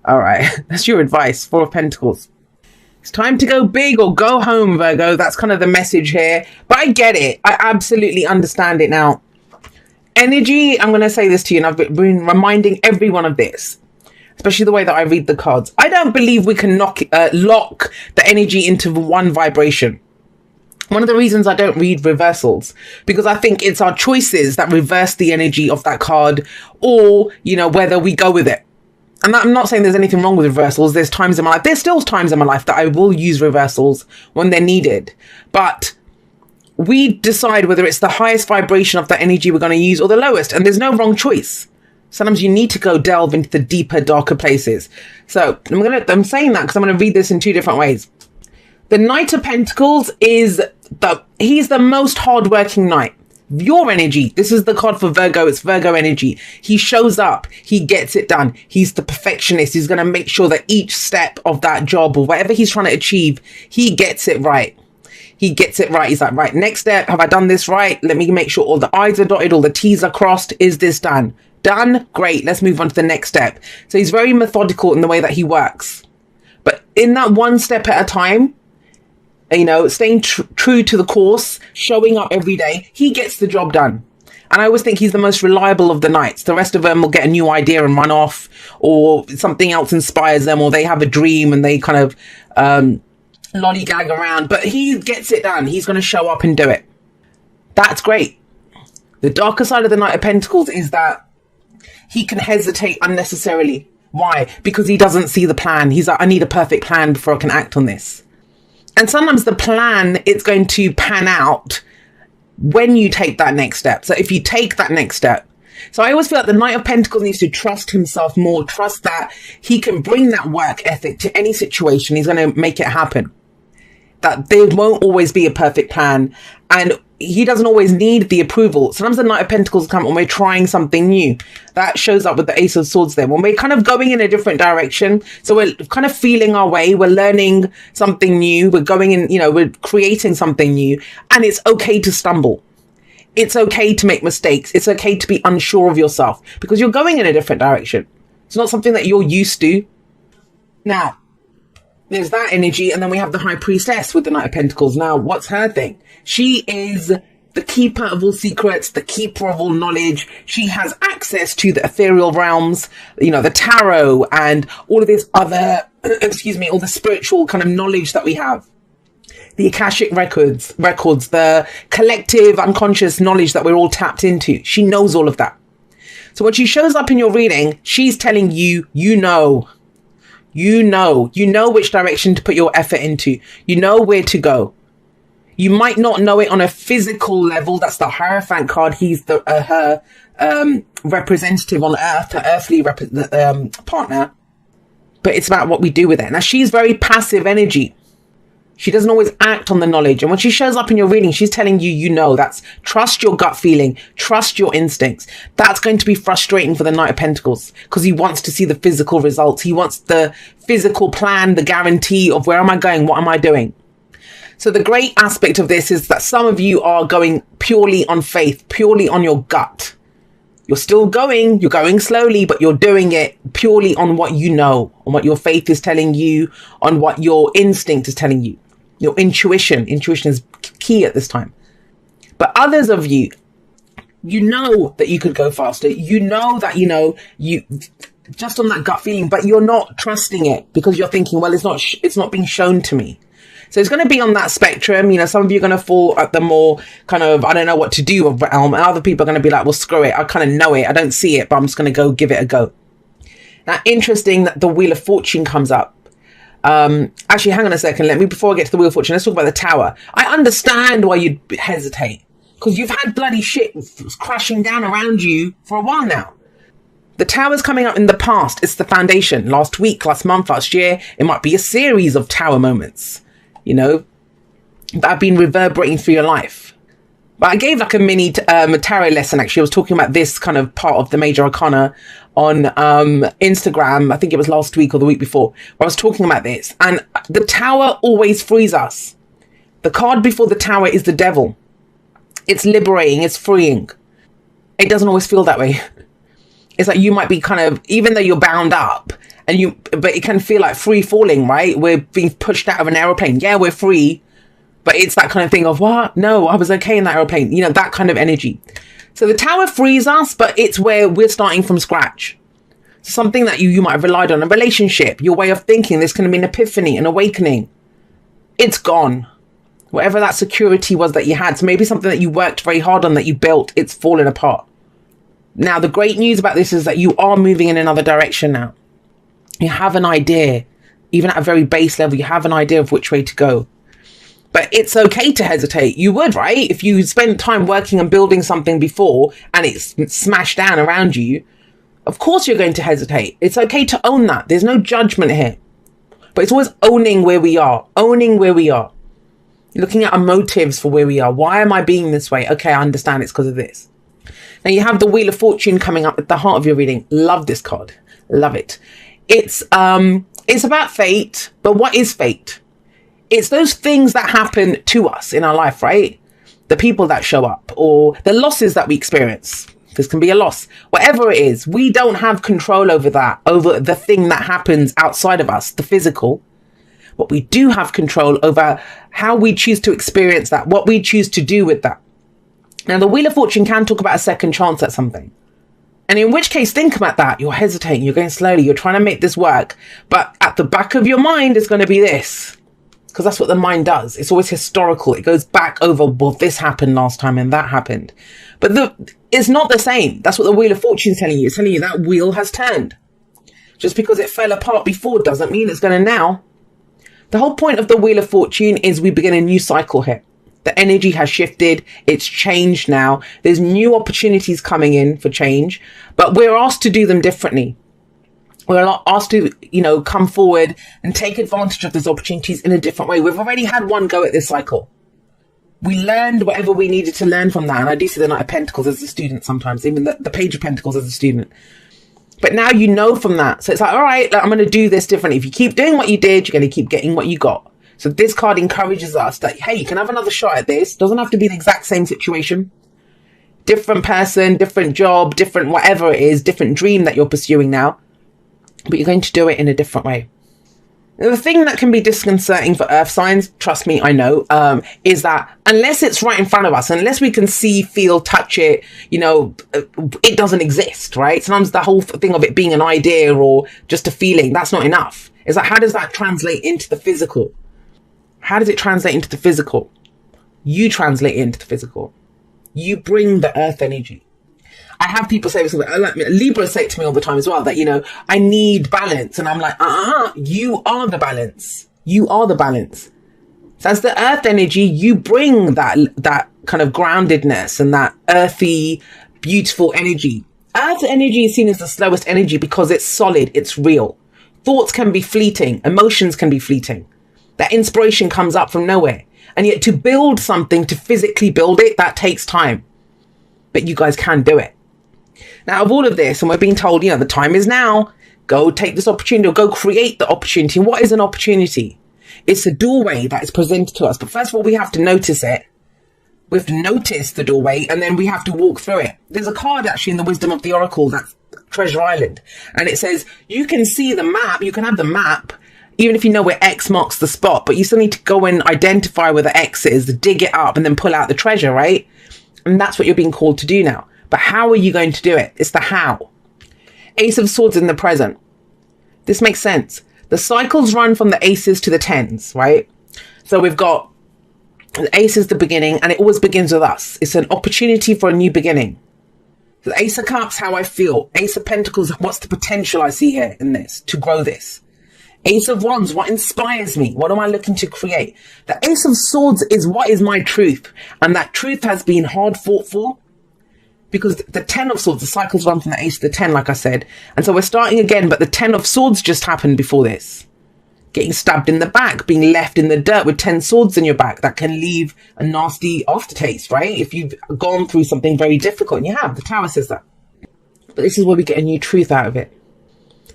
All right. That's your advice. Four of Pentacles. It's time to go big or go home, Virgo. That's kind of the message here. But I get it. I absolutely understand it now. Energy, I'm going to say this to you, and I've been reminding everyone of this, especially the way that I read the cards. I don't believe we can lock the energy into one vibration. One of the reasons I don't read reversals, because I think it's our choices that reverse the energy of that card, or, you know, whether we go with it. And I'm not saying there's anything wrong with reversals. There's times in my life, there's still times in my life that I will use reversals when they're needed. But we decide whether it's the highest vibration of that energy we're going to use or the lowest. And there's no wrong choice. Sometimes you need to go delve into the deeper, darker places. So I'm saying that because I'm going to read this in two different ways. The Knight of Pentacles he's the most hardworking knight. Your energy. This is the card for Virgo. It's Virgo energy. He shows up. He gets it done. He's the perfectionist. He's going to make sure that each step of that job or whatever he's trying to achieve, he gets it right. He gets it right. He's like, right, next step. Have I done this right? Let me make sure all the I's are dotted, all the T's are crossed. Is this done? Done? Great. Let's move on to the next step. So he's very methodical in the way that he works. But in that one step at a time, you know, staying true to the course, showing up every day, he gets the job done. And I always think he's the most reliable of the knights. The rest of them will get a new idea and run off, or something else inspires them, or they have a dream and they kind of lollygag around. But he gets it done. He's going to show up and do it. That's great. The darker side of the Knight of Pentacles is that he can hesitate unnecessarily. Why? Because he doesn't see the plan. He's like, I need a perfect plan before I can act on this. And sometimes the plan, it's going to pan out when you take that next step. So if you take that next step. So I always feel like the Knight of Pentacles needs to trust himself more, trust that he can bring that work ethic to any situation. He's going to make it happen. That there won't always be a perfect plan. And he doesn't always need the approval. Sometimes the Knight of Pentacles come when we're trying something new. That shows up with the Ace of Swords there. When we're kind of going in a different direction. So we're kind of feeling our way. We're learning something new. We're going in, you know, we're creating something new. And it's okay to stumble. It's okay to make mistakes. It's okay to be unsure of yourself because you're going in a different direction. It's not something that you're used to. Now, there's that energy, and then we have the High Priestess with the Knight of Pentacles. Now, what's her thing? She is the keeper of all secrets, the keeper of all knowledge. She has access to the ethereal realms, you know, the tarot and all of this other, all the spiritual kind of knowledge that we have. The Akashic records, the collective unconscious knowledge that we're all tapped into. She knows all of that. So when she shows up in your reading, she's telling you, you know which direction to put your effort into. You know where to go. You might not know it on a physical level. That's the Hierophant card. He's the her representative on Earth, her earthly partner. But it's about what we do with it. Now, she's very passive energy. She doesn't always act on the knowledge. And when she shows up in your reading, she's telling you, you know, that's trust your gut feeling, trust your instincts. That's going to be frustrating for the Knight of Pentacles because he wants to see the physical results. He wants the physical plan, the guarantee of where am I going? What am I doing? So the great aspect of this is that some of you are going purely on faith, purely on your gut. You're still going, you're going slowly, but you're doing it purely on what you know, on what your faith is telling you, on what your instinct is telling you. Your intuition is key at this time. But others of you, you know that you could go faster. You know that, you just on that gut feeling, but you're not trusting it because you're thinking, well, it's not being shown to me. So it's going to be on that spectrum. Some of you are going to fall at the more kind of, I don't know what to do realm. And other people are going to be like, well, screw it. I kind of know it. I don't see it, but I'm just going to go give it a go. Now, interesting that the Wheel of Fortune comes up. Actually, hang on a second. Before I get to the Wheel of Fortune, let's talk about the Tower. I understand why you'd hesitate because you've had bloody shit crashing down around you for a while now. The Tower's coming up in the past. It's the foundation. Last week, last month, last year, it might be a series of Tower moments, that have been reverberating through your life. But I gave like a mini tarot lesson. Actually, I was talking about this kind of part of the Major Arcana on Instagram. I think it was last week or the week before, where I was talking about this. And the Tower always frees us. The card before the Tower is the Devil. It's liberating. It's freeing. It doesn't always feel that way. It's like you might be kind of, even though you're bound up but it can feel like free falling, right? We're being pushed out of an aeroplane. Yeah, we're free, but it's that kind of thing of, what? No, I was okay in that aeroplane. You know, that kind of energy. So the Tower frees us, but it's where we're starting from scratch. Something that you might have relied on, a relationship, your way of thinking. This can be an epiphany, an awakening. It's gone. Whatever that security was that you had. So maybe something that you worked very hard on, that you built, it's fallen apart. Now, the great news about this is that you are moving in another direction now. You have an idea, even at a very base level, you have an idea of which way to go. But it's okay to hesitate. You would, right? If you spent time working and building something before and it's smashed down around you, of course you're going to hesitate. It's okay to own that. There's no judgment here. But it's always owning where we are. Owning where we are. Looking at our motives for where we are. Why am I being this way? Okay, I understand it's because of this. Now you have the Wheel of Fortune coming up at the heart of your reading. Love this card. Love it. It's about fate. But what is fate? It's those things that happen to us in our life, right? The people that show up or the losses that we experience. This can be a loss. Whatever it is, we don't have control over that, over the thing that happens outside of us, the physical. But we do have control over how we choose to experience that, what we choose to do with that. Now, the Wheel of Fortune can talk about a second chance at something. And in which case, think about that. You're hesitating, you're going slowly, you're trying to make this work. But at the back of your mind is going to be this. Because that's what the mind does. It's always historical. It goes back over, well, this happened last time and that happened. But it's not the same. That's what the Wheel of Fortune is telling you. It's telling you that wheel has turned. Just because it fell apart before doesn't mean it's going to now. The whole point of the Wheel of Fortune is we begin a new cycle here. The energy has shifted. It's changed now. There's new opportunities coming in for change, but we're asked to do them differently. We're asked to, come forward and take advantage of those opportunities in a different way. We've already had one go at this cycle. We learned whatever we needed to learn from that. And I do see the Knight of Pentacles as a student sometimes, even the Page of Pentacles as a student. But now you know from that. So it's like, all right, I'm going to do this differently. If you keep doing what you did, you're going to keep getting what you got. So this card encourages us that, hey, you can have another shot at this. Doesn't have to be the exact same situation. Different person, different job, different whatever it is, different dream that you're pursuing now. But you're going to do it in a different way. The thing that can be disconcerting for earth signs, trust me, I know, is that unless it's right in front of us, unless we can see, feel, touch it, it doesn't exist, right? Sometimes the whole thing of it being an idea or just a feeling, that's not enough. It's like, how does that translate into the physical? How does it translate into the physical? You translate it into the physical. You bring the earth energy. I have people say this, like Libras say it to me all the time as well, that, I need balance. And I'm like, you are the balance. You are the balance. So as the earth energy, you bring that kind of groundedness and that earthy, beautiful energy. Earth energy is seen as the slowest energy because it's solid, it's real. Thoughts can be fleeting, emotions can be fleeting. That inspiration comes up from nowhere. And yet to build something, to physically build it, that takes time. But you guys can do it. Now, of all of this, and we're being told, the time is now. Go take this opportunity or go create the opportunity. And what is an opportunity? It's a doorway that is presented to us. But first of all, we have to notice it. We have to notice the doorway and then we have to walk through it. There's a card actually in the Wisdom of the Oracle, that's Treasure Island. And it says, you can see the map, you can have the map, even if you know where X marks the spot, but you still need to go and identify where the X is, dig it up and then pull out the treasure, right? And that's what you're being called to do now. But how are you going to do it? It's the how. Ace of Swords in the present. This makes sense. The cycles run from the aces to the tens, right? So we've got the ace is the beginning and it always begins with us. It's an opportunity for a new beginning. The Ace of Cups, how I feel. Ace of Pentacles, what's the potential I see here in this to grow this? Ace of Wands, what inspires me? What am I looking to create? The Ace of Swords is what is my truth. And that truth has been hard fought for. Because the 10 of Swords, the cycles run from the Ace to the 10, like I said. And so we're starting again, but the 10 of Swords just happened before this. Getting stabbed in the back, being left in the dirt with 10 swords in your back. That can leave a nasty aftertaste, right? If you've gone through something very difficult, and you have. The Tower says that. But this is where we get a new truth out of it.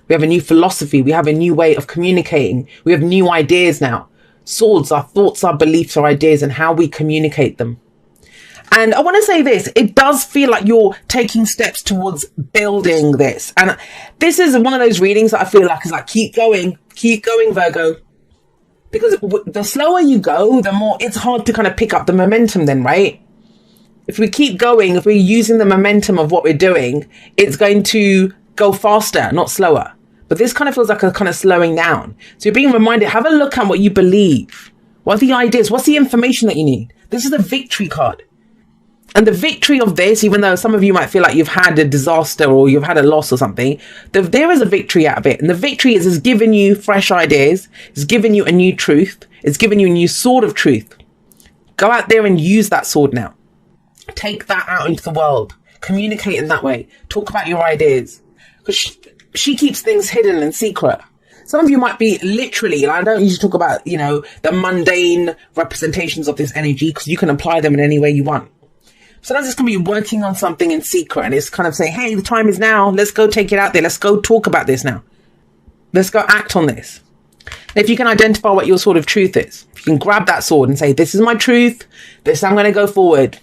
We have a new philosophy. We have a new way of communicating. We have new ideas now. Swords, our thoughts, our beliefs, our ideas, and how we communicate them. And I want to say this, it does feel like you're taking steps towards building this. And this is one of those readings that I feel like is like, keep going, Virgo. Because the slower you go, the more it's hard to kind of pick up the momentum then, right? If we keep going, if we're using the momentum of what we're doing, it's going to go faster, not slower. But this kind of feels like a kind of slowing down. So you're being reminded, have a look at what you believe. What are the ideas? What's the information that you need? This is a victory card. And the victory of this, even though some of you might feel like you've had a disaster or you've had a loss or something, there is a victory out of it. And the victory is it's given you fresh ideas. It's given you a new truth. It's given you a new sword of truth. Go out there and use that sword now. Take that out into the world. Communicate in that way. Talk about your ideas. Because she keeps things hidden and secret. Some of you might be literally, I don't usually talk about, you know, the mundane representations of this energy because you can apply them in any way you want. Sometimes it's going to be working on something in secret and it's kind of saying, hey, the time is now. Let's go take it out there. Let's go talk about this now. Let's go act on this. And if you can identify what your sword of truth is, if you can grab that sword and say, this is my truth. This I'm going to go forward.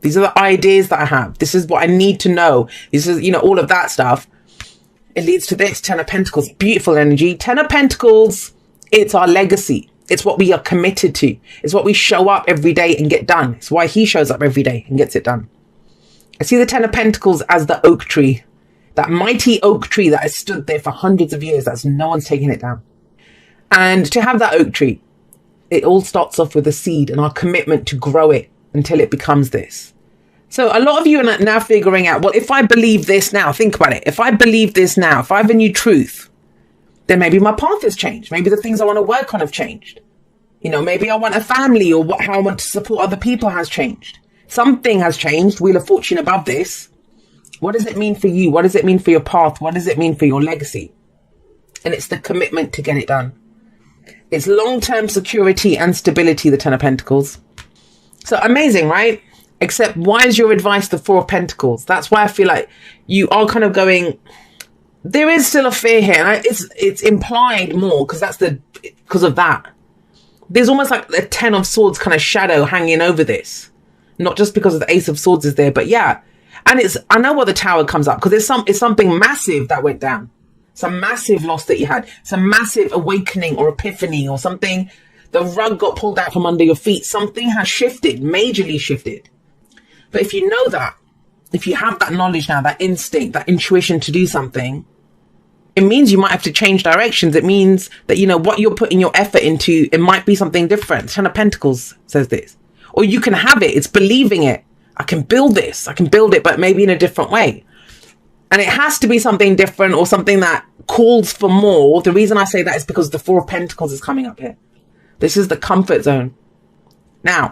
These are the ideas that I have. This is what I need to know. This is, you know, all of that stuff. It leads to this, Ten of Pentacles, beautiful energy. Ten of Pentacles, it's our legacy. It's what we are committed to. It's what we show up every day and get done. It's why he shows up every day and gets it done. I see the Ten of Pentacles as the oak tree, that mighty oak tree that has stood there for hundreds of years. That's no one's taking it down. And to have that oak tree, it all starts off with a seed and our commitment to grow it until it becomes this. So a lot of you are now figuring out, well, if I believe this now, think about it. If I believe this now, if I have a new truth, then maybe my path has changed. Maybe the things I want to work on have changed. You know, maybe I want a family or how I want to support other people has changed. Something has changed. Wheel of Fortune above this. What does it mean for you? What does it mean for your path? What does it mean for your legacy? And it's the commitment to get it done. It's long-term security and stability, the Ten of Pentacles. So amazing, right? Except why is your advice the Four of Pentacles? That's why I feel like you are kind of going, there is still a fear here. And it's implied more because of that. There's almost like a Ten of Swords kind of shadow hanging over this. Not just because of the Ace of Swords is there, but yeah. And I know why the Tower comes up because it's something massive that went down. Some massive loss that you had. Some massive awakening or epiphany or something. The rug got pulled out from under your feet. Something has shifted, majorly shifted. But if you know that, if you have that knowledge now, that instinct, that intuition to do something, it means you might have to change directions. It means that, you know, what you're putting your effort into, it might be something different. Ten of Pentacles says this. Or you can have it. It's believing it. I can build this. I can build it, but maybe in a different way. And it has to be something different or something that calls for more. The reason I say that is because the Four of Pentacles is coming up here. This is the comfort zone. Now,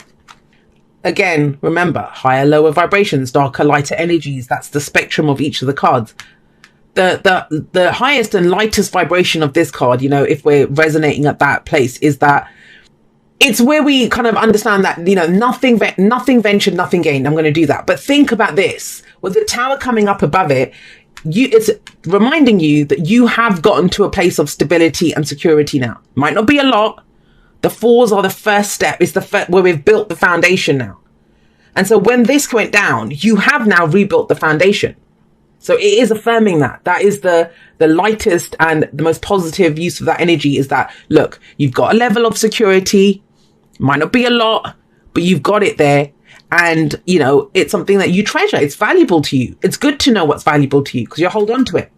again, remember, higher, lower vibrations, darker, lighter energies. That's the spectrum of each of the cards. The highest and lightest vibration of this card, you know, if we're resonating at that place, is that it's where we kind of understand that, you know, nothing ventured, nothing gained. I'm going to do that. But think about this. With the Tower coming up above it, it's reminding you that you have gotten to a place of stability and security now. Might not be a lot. The fours are the first step. It's where we've built the foundation now. And so when this went down, you have now rebuilt the foundation. So it is affirming that. That is the lightest and the most positive use of that energy is that, look, you've got a level of security. Might not be a lot, but you've got it there. And, you know, it's something that you treasure. It's valuable to you. It's good to know what's valuable to you because you hold on to it.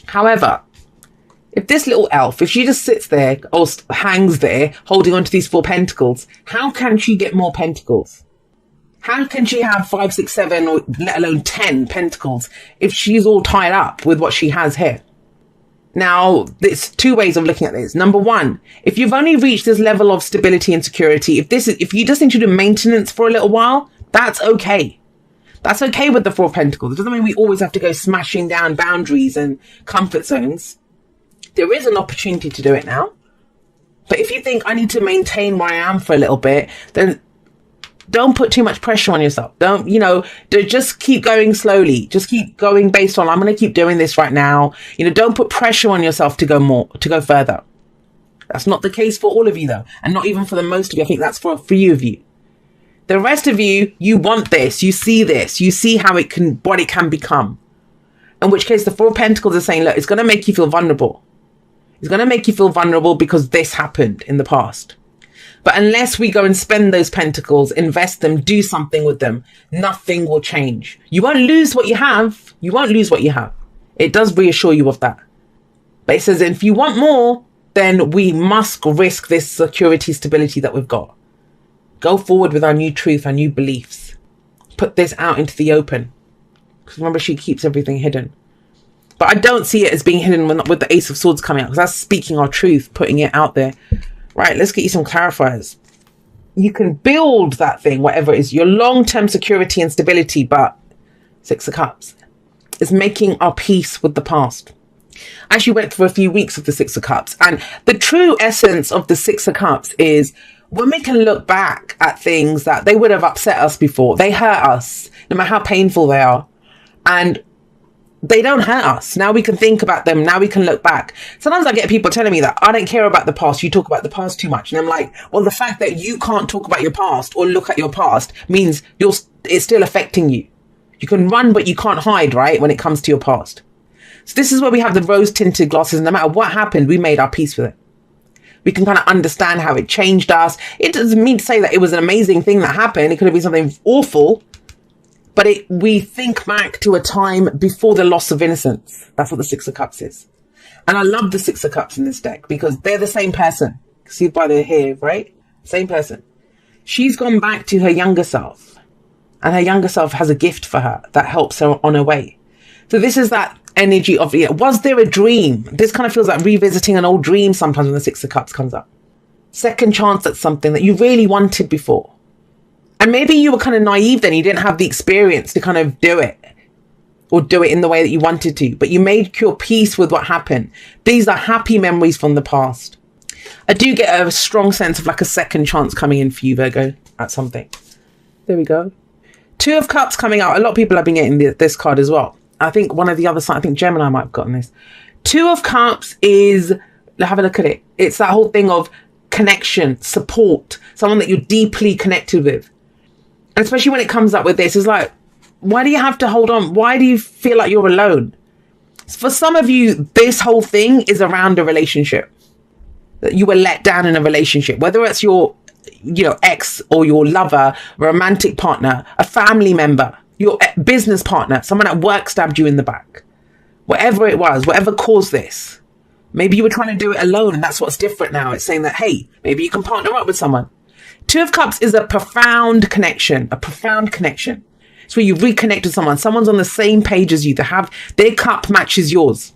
However, if this little elf, if she just sits there or hangs there holding on to these Four Pentacles, how can she get more pentacles? How can she have 5, 6, 7, or let alone 10 pentacles if she's all tied up with what she has here? Now, there's two ways of looking at this. Number one, if you've only reached this level of stability and security, if you just need to do maintenance for a little while, that's okay. That's okay with the Four of Pentacles. It doesn't mean we always have to go smashing down boundaries and comfort zones. There is an opportunity to do it now. But if you think I need to maintain where I am for a little bit, then don't put too much pressure on yourself. Don't, you know, just keep going slowly. Just keep going based on, I'm going to keep doing this right now. You know, don't put pressure on yourself to go further. That's not the case for all of you though. And not even for the most of you. I think that's for a few of you. The rest of you, you want this, you see how it can, what it can become. In which case the Four of Pentacles is saying, look, it's going to make you feel vulnerable. It's going to make you feel vulnerable because this happened in the past. But unless we go and spend those pentacles, invest them, do something with them, nothing will change. You won't lose what you have. You won't lose what you have. It does reassure you of that. But it says, if you want more, then we must risk this security, stability that we've got. Go forward with our new truth, our new beliefs. Put this out into the open. Because remember, she keeps everything hidden. But I don't see it as being hidden with the Ace of Swords coming out, because that's speaking our truth, putting it out there. Right, let's get you some clarifiers. You can build that thing, whatever it is, your long-term security and stability, but Six of Cups is making our peace with the past. I actually went through a few weeks of the Six of Cups, and the true essence of the Six of Cups is when we can look back at things that they would have upset us before. They hurt us, no matter how painful they are. And they don't hurt us. Now we can think about them. Now we can look back. Sometimes I get people telling me that I don't care about the past. You talk about the past too much. And I'm like, well, the fact that you can't talk about your past or look at your past means it's still affecting you. You can run, but you can't hide, right? When it comes to your past. So this is where we have the rose tinted glasses. No matter what happened, we made our peace with it. We can kind of understand how it changed us. It doesn't mean to say that it was an amazing thing that happened. It could have been something awful. But we think back to a time before the loss of innocence. That's what the Six of Cups is. And I love the Six of Cups in this deck because they're the same person. See by the hair, right? Same person. She's gone back to her younger self. And her younger self has a gift for her that helps her on her way. So this is that energy of, was there a dream? This kind of feels like revisiting an old dream sometimes when the Six of Cups comes up. Second chance at something that you really wanted before. And maybe you were kind of naive then. You didn't have the experience to kind of do it. Or do it in the way that you wanted to. But you made your peace with what happened. These are happy memories from the past. I do get a strong sense of like a second chance coming in for you, Virgo, at something. There we go. Two of Cups coming out. A lot of people have been getting this card as well. I think one of the other side, I think Gemini might have gotten this. Two of Cups is, have a look at it. It's that whole thing of connection, support, someone that you're deeply connected with. And especially when it comes up with this, it's like, why do you have to hold on? Why do you feel like you're alone? For some of you, this whole thing is around a relationship. That you were let down in a relationship, whether it's your, ex or your lover, romantic partner, a family member, your business partner, someone at work stabbed you in the back. Whatever it was, whatever caused this. Maybe you were trying to do it alone and that's what's different now. It's saying that, hey, maybe you can partner up with someone. Two of Cups is a profound connection, It's where you reconnect with someone. Someone's on the same page as you. They have their cup matches yours.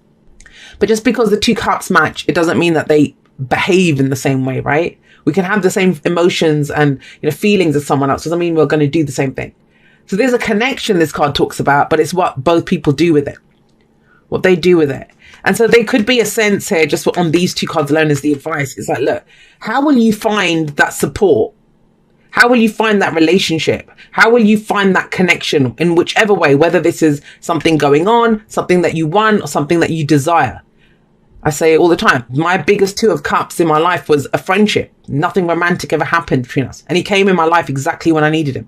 But just because the two cups match, it doesn't mean that they behave in the same way, right? We can have the same emotions and feelings as someone else. Doesn't mean we're going to do the same thing. So there's a connection this card talks about, but it's what both people do with it. What they do with it. And so there could be a sense here, just on these two cards alone as the advice. It's like, look, how will you find that support? How will you find that relationship? How will you find that connection in whichever way, whether this is something going on, something that you want, or something that you desire? I say it all the time. My biggest Two of Cups in my life was a friendship. Nothing romantic ever happened between us. And he came in my life exactly when I needed him.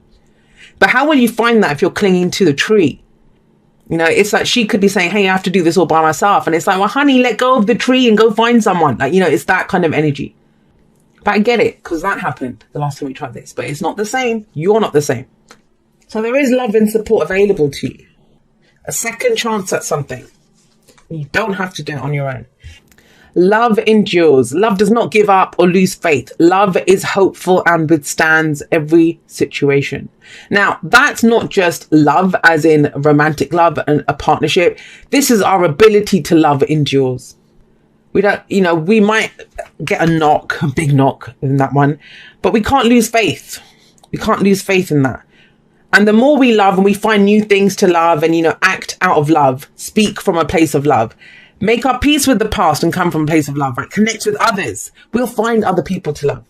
But how will you find that if you're clinging to the tree? It's like she could be saying, hey, I have to do this all by myself. And it's like, well, honey, let go of the tree and go find someone. Like, it's that kind of energy. But I get it, because that happened the last time we tried this. But it's not the same. You're not the same. So there is love and support available to you. A second chance at something. You don't have to do it on your own. Love endures. Love does not give up or lose faith. Love is hopeful and withstands every situation. Now, that's not just love as in romantic love and a partnership. This is our ability to love endures. We don't, we might get a big knock in that one, but we can't lose faith. We can't lose faith in that. And the more we love and we find new things to love and, act out of love, speak from a place of love, make our peace with the past and come from a place of love, right? Connect with others. We'll find other people to love.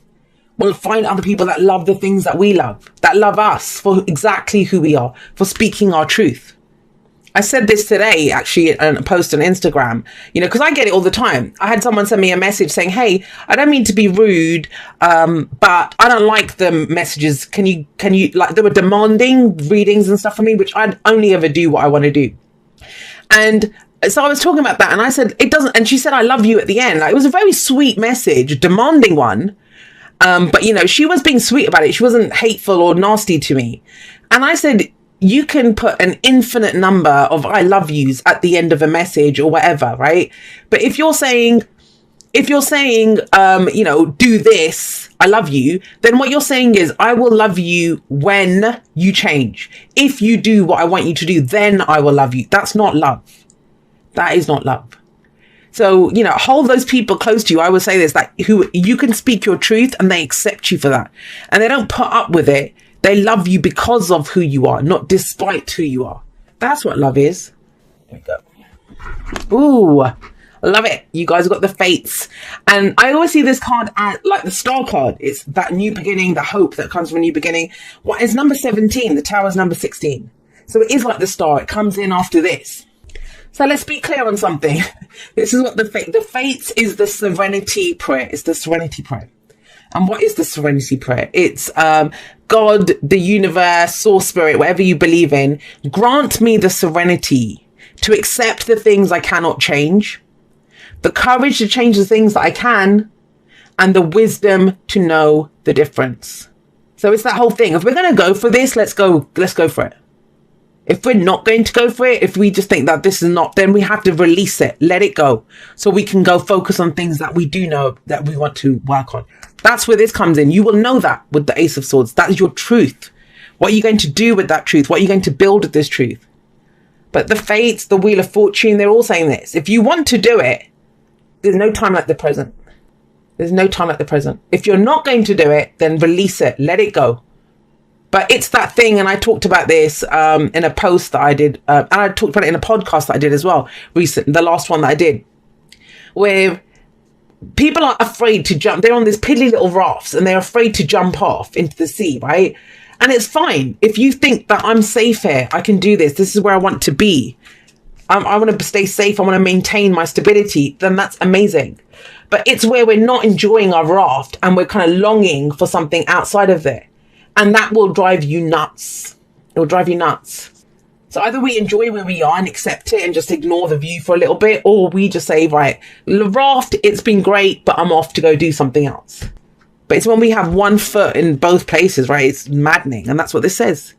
We'll find other people that love the things that we love, that love us for exactly who we are, for speaking our truth. I said this today, actually, in a post on Instagram, you know, because I get it all the time. I had someone send me a message saying, hey, I don't mean to be rude, but I don't like the messages. Can you, like, they were demanding readings and stuff from me, which I'd only ever do what I want to do. And so I was talking about that, and I said, it doesn't, and she said, I love you at the end. Like, it was a very sweet message, a demanding one. But, you know, she was being sweet about it. She wasn't hateful or nasty to me. And I said, you can put an infinite number of I love yous at the end of a message or whatever, right? But if you're saying, you know, do this, I love you, then what you're saying is, I will love you when you change. If you do what I want you to do, then I will love you. That's not love. That is not love. So, you know, hold those people close to you. I would say this, like, who you can speak your truth and they accept you for that. And they don't put up with it. They love you because of who you are, not despite who you are. That's what love is. There we go. Ooh, I love it. You guys got the fates. And I always see this card as like the star card. It's that new beginning, the hope that comes from a new beginning. What is number 17? The tower's number 16. So it is like the star. It comes in after this. So let's be clear on something. This is what the fates is the serenity prayer. It's the serenity prayer. And what is the serenity prayer? It's God, the universe, source spirit, whatever you believe in, grant me the serenity to accept the things I cannot change, the courage to change the things that I can, and the wisdom to know the difference. So it's that whole thing. If we're going to go for this, let's go for it. If we're not going to go for it, if we just think that this is not, then we have to release it, let it go, so we can go focus on things that we do know that we want to work on. That's where this comes in. You will know that with the Ace of Swords. That is your truth. What are you going to do with that truth? What are you going to build with this truth? But the fates, the Wheel of Fortune, they're all saying this. If you want to do it, there's no time like the present. There's no time like the present. If you're not going to do it, then release it, let it go. But it's that thing, and I talked about this in a post that I did, and I talked about it in a podcast that I did as well, recent, the last one that I did, where people are afraid to jump. They're on these piddly little rafts, and they're afraid to jump off into the sea, right? And it's fine. If you think that I'm safe here, I can do this, this is where I want to be, I want to stay safe, I want to maintain my stability, then that's amazing. But it's where we're not enjoying our raft, and we're kind of longing for something outside of there. And that will drive you nuts. It will drive you nuts. So either we enjoy where we are and accept it and just ignore the view for a little bit, or we just say, right, the raft, it's been great, but I'm off to go do something else. But it's when we have one foot in both places, right? It's maddening. And that's what this says.